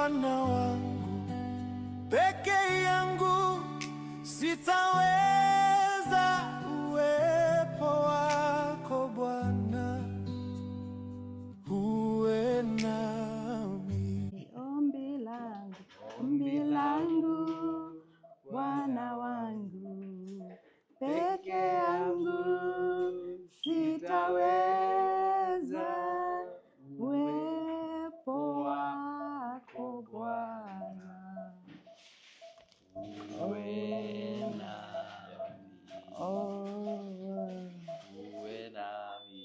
Bwana wangu, peke yangu sitaweza. Uwepo wako Bwana uwe nami. Ombi langu Bwana wangu, peke yangu sitaweza. Uwepo wako Bwana uwe nami. Uwe nami.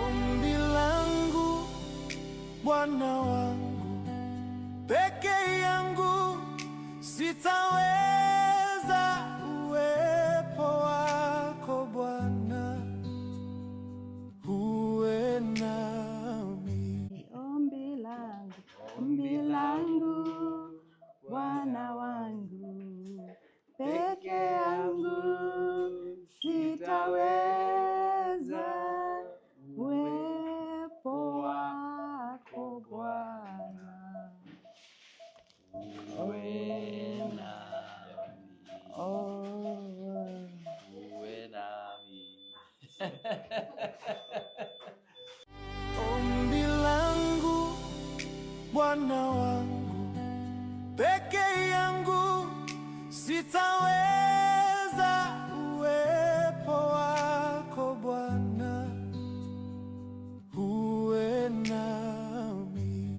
Ombi langu Bwana wangu, peke yangu sitaweza. Uwepo wako Bwana uwe nami. Ombi langu Bwana wangu, peke yangu sitaweza. Uwepo wako Bwana Uwe nami. Uwe nami. Ombi langu Bwana wangu, peke yangu sitaweza.